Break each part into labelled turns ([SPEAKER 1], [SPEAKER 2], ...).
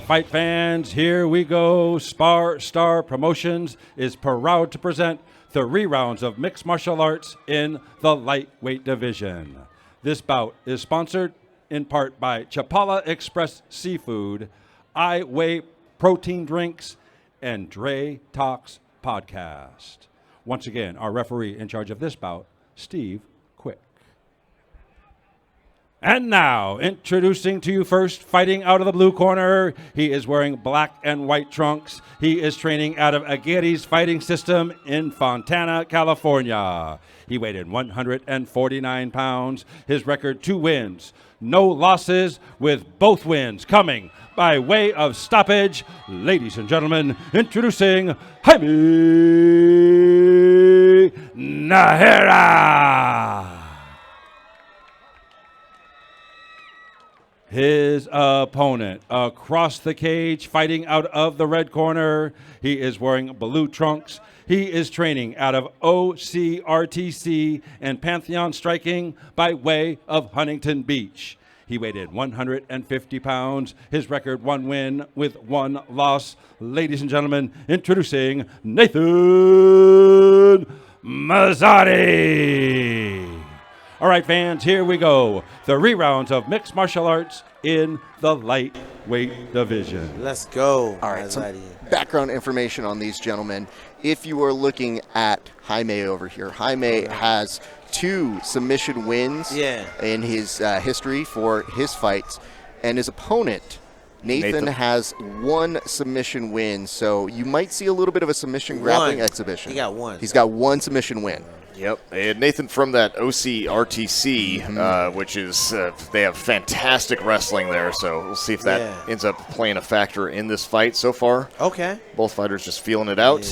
[SPEAKER 1] Fight fans, here we go. SparStar Promotions is proud to present 3 rounds of mixed martial arts in the lightweight division. This bout is sponsored in part by Chapala Express Seafood, I Weigh Protein Drinks, and Dre Talks Podcast. Once again, our referee in charge of this bout, Steve Quick. And now, introducing to you first, fighting out of the blue corner, he is wearing black and white trunks. He is training out of Aguirre's Fighting System in Fontana, California. He weighed in 149 pounds. His record, 2 wins, no losses, with both wins coming by way of stoppage. Ladies and gentlemen, introducing Jaime Najera. His opponent across the cage, fighting out of the red corner. He is wearing blue trunks. He is training out of OCRTC and Pantheon Striking by way of Huntington Beach. He weighed in 150 pounds. His record, 1 win with 1 loss. Ladies and gentlemen, introducing Nathan Mazzotti. All right, fans, here we go. 3 rounds of mixed martial arts in the lightweight division.
[SPEAKER 2] Let's go.
[SPEAKER 3] All right, some background information on these gentlemen. If you are looking at Jaime over here, Jaime has 2 submission wins in his history for his fights, and his opponent, Nathan has 1 submission win. So you might see a little bit of a submission grappling exhibition.
[SPEAKER 2] He got 1.
[SPEAKER 3] He's got 1 submission win.
[SPEAKER 4] Yep, and Nathan from that OCRTC, which is they have fantastic wrestling there. So we'll see if that ends up playing a factor in this fight so far.
[SPEAKER 2] Okay.
[SPEAKER 4] Both fighters just feeling it out,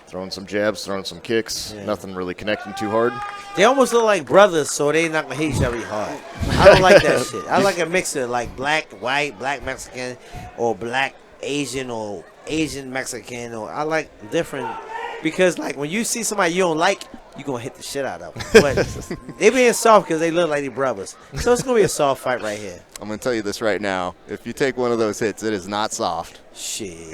[SPEAKER 4] throwing some jabs, throwing some kicks. Nothing really connecting too hard.
[SPEAKER 2] They almost look like brothers, so they not gonna hate each other hard. I don't like that shit. I like a mixer, like black, white, black Mexican, or black Asian, or Asian Mexican, or I like different, because like when you see somebody you don't like, you gonna hit the shit out of them. But they being soft because they look like they brothers. So it's gonna be a soft fight right here.
[SPEAKER 3] I'm gonna tell you this right now. If you take one of those hits, it is not soft.
[SPEAKER 2] Shit.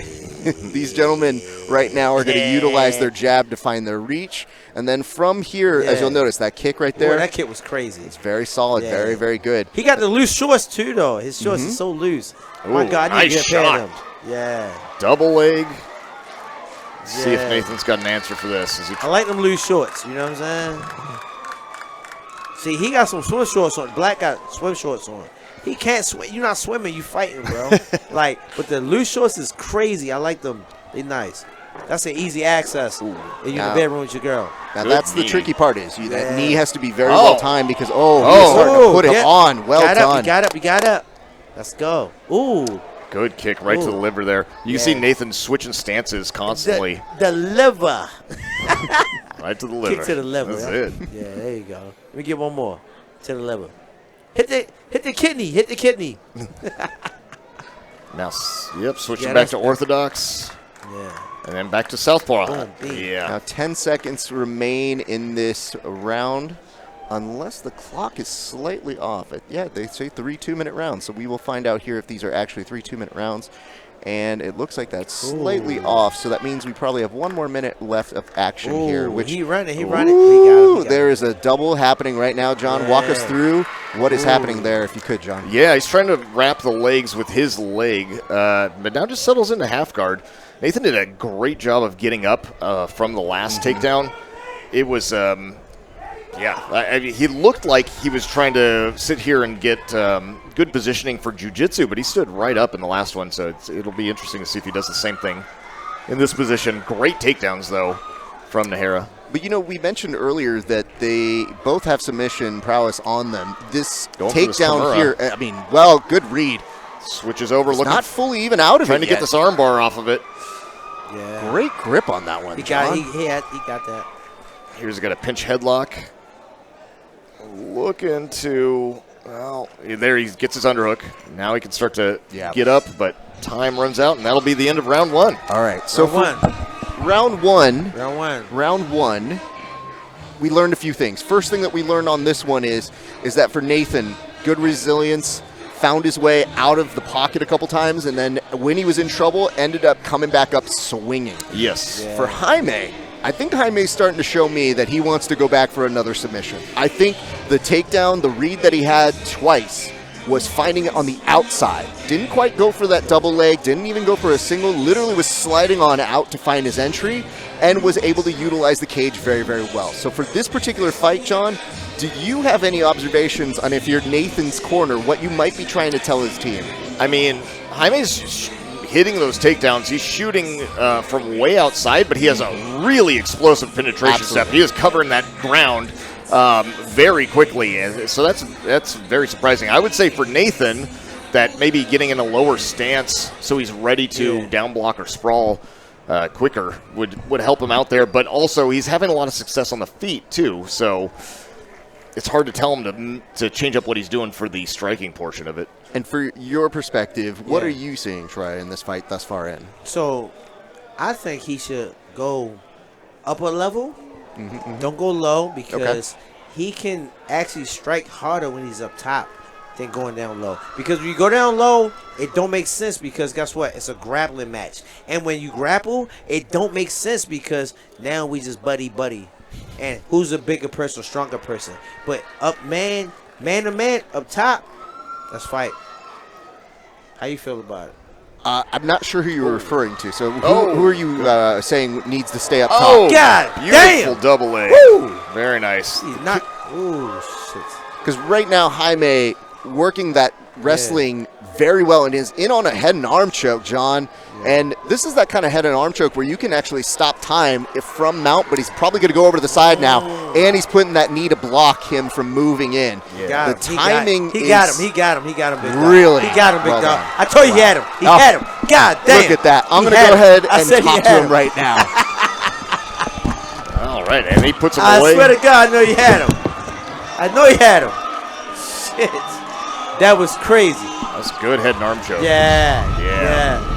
[SPEAKER 3] These gentlemen right now are gonna utilize their jab to find their reach. And then from here, as you'll notice, that kick right there.
[SPEAKER 2] Boy, that kick was crazy.
[SPEAKER 3] It's very solid, very, very good.
[SPEAKER 2] He got the loose shorts too, though. His shorts are so loose.
[SPEAKER 4] Ooh,
[SPEAKER 2] my God, I need
[SPEAKER 4] nice
[SPEAKER 2] to get
[SPEAKER 4] shot.
[SPEAKER 2] him. Yeah.
[SPEAKER 4] Double leg. See if Nathan's got an answer for this.
[SPEAKER 2] I like them loose shorts. You know what I'm saying? See, he got some swim shorts on. Black got swim shorts on. He can't swim. You're not swimming. You fighting, bro. But the loose shorts is crazy. I like them. They nice. That's an easy access. And you're in the bedroom with your girl.
[SPEAKER 3] Now, that's the tricky part is that knee has to be very well timed because, he's starting to put it on. Well done.
[SPEAKER 2] You got up. Let's go. Ooh.
[SPEAKER 4] Good kick right to the liver there. You can see Nathan switching stances constantly.
[SPEAKER 2] The liver.
[SPEAKER 4] Right to the liver.
[SPEAKER 2] Kick to the liver.
[SPEAKER 4] That's it.
[SPEAKER 2] Yeah, there you go. Let me get one more. To the liver. Hit the kidney. Hit the kidney.
[SPEAKER 4] Now, switching back to orthodox.
[SPEAKER 2] Yeah.
[SPEAKER 4] And then back to southpaw.
[SPEAKER 2] Boom,
[SPEAKER 3] Now 10 seconds remain in this round. Unless the clock is slightly off. They say 3 2-minute rounds, so we will find out here if these are actually 3 2-minute rounds. And it looks like that's slightly off, so that means we probably have 1 more minute left of action here. Which
[SPEAKER 2] he running. He got him.
[SPEAKER 3] There is a double happening right now, John. Walk us through what is happening there, if you could, John.
[SPEAKER 4] Yeah, he's trying to wrap the legs with his leg, but now just settles into half guard. Nathan did a great job of getting up from the last takedown. It was... he looked like he was trying to sit here and get good positioning for jiu-jitsu, but he stood right up in the last one, so it'll be interesting to see if he does the same thing in this position. Great takedowns, though, from Najera.
[SPEAKER 3] But, we mentioned earlier that they both have submission prowess on them. This takedown here, good read.
[SPEAKER 4] Switches over.
[SPEAKER 3] Looking not fully even out of
[SPEAKER 4] trying to get this arm bar off of it.
[SPEAKER 3] Yeah. Great grip on that one, John.
[SPEAKER 2] He got that.
[SPEAKER 4] Here's got a pinch headlock. Looking to, there he gets his underhook. Now he can start to get up, but time runs out, and that'll be the end of round 1.
[SPEAKER 3] All right, so round one, we learned a few things. First thing that we learned on this one is that for Nathan, good resilience, found his way out of the pocket a couple times, and then when he was in trouble, ended up coming back up swinging.
[SPEAKER 4] Yes.
[SPEAKER 3] For Jaime, I think Jaime's starting to show me that he wants to go back for another submission. I think the takedown, the read that he had twice, was finding it on the outside. Didn't quite go for that double leg, didn't even go for a single, literally was sliding on out to find his entry, and was able to utilize the cage very, very well. So for this particular fight, John, do you have any observations on, if you're Nathan's corner, what you might be trying to tell his team?
[SPEAKER 4] I mean, Jaime's hitting those takedowns. He's shooting from way outside, but he has a really explosive penetration step. He is covering that ground very quickly, and so that's very surprising. I would say for Nathan that maybe getting in a lower stance so he's ready to down block or sprawl quicker would help him out there, but also he's having a lot of success on the feet too, so it's hard to tell him to change up what he's doing for the striking portion of it.
[SPEAKER 3] And for your perspective, what are you seeing, Troy, in this fight thus far in?
[SPEAKER 2] So I think he should go up a level. Don't go low, because he can actually strike harder when he's up top than going down low. Because when you go down low, it don't make sense, because guess what? It's a grappling match. And when you grapple, it don't make sense, because now we just buddy. And who's a bigger person or stronger person? But up man to man, up top, let's fight. How you feel about it?
[SPEAKER 3] I'm not sure who you're referring to. So who are you saying needs to stay up top?
[SPEAKER 2] Oh, God
[SPEAKER 4] beautiful
[SPEAKER 2] damn.
[SPEAKER 4] double leg.
[SPEAKER 2] Woo.
[SPEAKER 4] Very nice.
[SPEAKER 2] He's not. Ooh, shit.
[SPEAKER 3] Because right now, Jaime working that wrestling very well and is in on a head and arm choke, John. And this is that kind of head and arm choke where you can actually stop time from mount, but he's probably going to go over to the side now, and he's putting that knee to block him from moving in.
[SPEAKER 2] Yeah.
[SPEAKER 3] The timing
[SPEAKER 2] He got him, big dog.
[SPEAKER 3] Really?
[SPEAKER 2] He got him, big
[SPEAKER 3] well
[SPEAKER 2] dog.
[SPEAKER 3] done.
[SPEAKER 2] I told you he had him. He had him. God damn.
[SPEAKER 3] Look at that. I'm
[SPEAKER 2] He
[SPEAKER 3] going to
[SPEAKER 2] had
[SPEAKER 3] go
[SPEAKER 2] him.
[SPEAKER 3] ahead
[SPEAKER 2] I
[SPEAKER 3] and
[SPEAKER 2] said he
[SPEAKER 3] talk to
[SPEAKER 2] had
[SPEAKER 3] him
[SPEAKER 2] him.
[SPEAKER 3] right now.
[SPEAKER 4] All right, and he puts him
[SPEAKER 2] I
[SPEAKER 4] away.
[SPEAKER 2] swear to God, I know you had him. I know you had him. Shit. That was crazy.
[SPEAKER 4] That's good head and arm choke.
[SPEAKER 2] Yeah.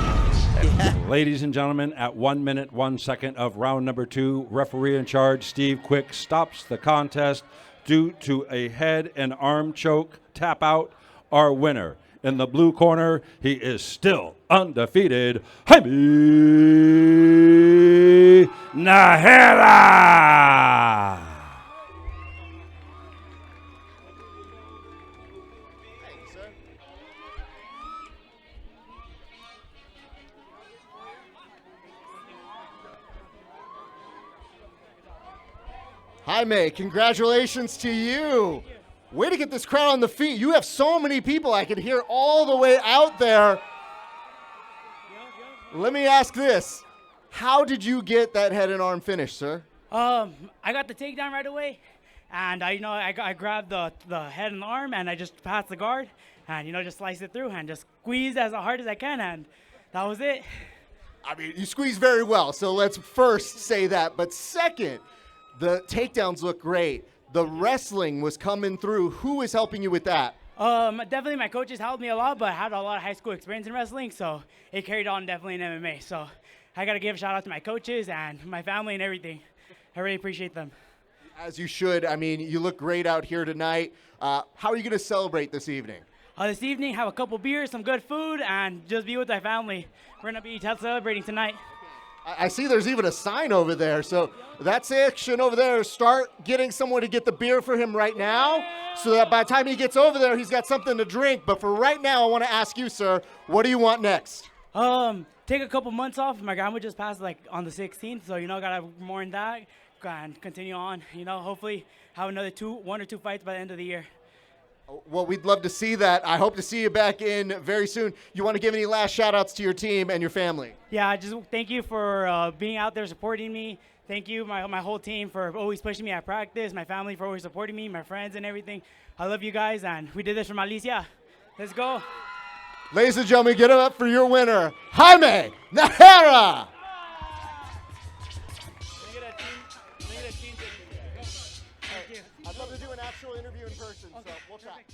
[SPEAKER 1] Ladies and gentlemen, at 1 minute, 1 second of round number 2, referee in charge, Steve Quick, stops the contest due to a head and arm choke tap out. Our winner. In the blue corner, he is still undefeated, Jaime Najera.
[SPEAKER 5] Jaime, congratulations to you. Way to get this crowd on the feet. You have so many people. I can hear all the way out there. Let me ask this. How did you get that head and arm finish, sir?
[SPEAKER 6] I got the takedown right away, and I grabbed the head and arm, and I just passed the guard, and just sliced it through and just squeezed as hard as I can, and that was it.
[SPEAKER 5] I mean, you squeezed very well, so let's first say that. But second, the takedowns look great. The wrestling was coming through. Who is helping you with that?
[SPEAKER 6] Definitely my coaches helped me a lot, but I had a lot of high school experience in wrestling, so it carried on definitely in MMA. So I got to give a shout out to my coaches and my family and everything. I really appreciate them.
[SPEAKER 5] As you should. I mean, you look great out here tonight. How are you going to celebrate this evening?
[SPEAKER 6] This evening, have a couple beers, some good food, and just be with my family. We're going to be celebrating tonight.
[SPEAKER 5] I see there's even a sign over there. So that section over there, start getting someone to get the beer for him right now so that by the time he gets over there, he's got something to drink. But for right now, I want to ask you, sir, what do you want next?
[SPEAKER 6] Take a couple months off. My grandma just passed on the 16th, so got to mourn that and continue on. Hopefully have another 1 or 2 fights by the end of the year.
[SPEAKER 5] Well, we'd love to see that. I hope to see you back in very soon. You want to give any last shout-outs to your team and your family?
[SPEAKER 6] Yeah, just thank you for being out there supporting me. Thank you, my whole team, for always pushing me at practice, my family for always supporting me, my friends and everything. I love you guys, and we did this for Malicia. Let's go.
[SPEAKER 5] Ladies and gentlemen, get it up for your winner, Jaime Najera. I'd love to do an actual interview in person, so we'll chat.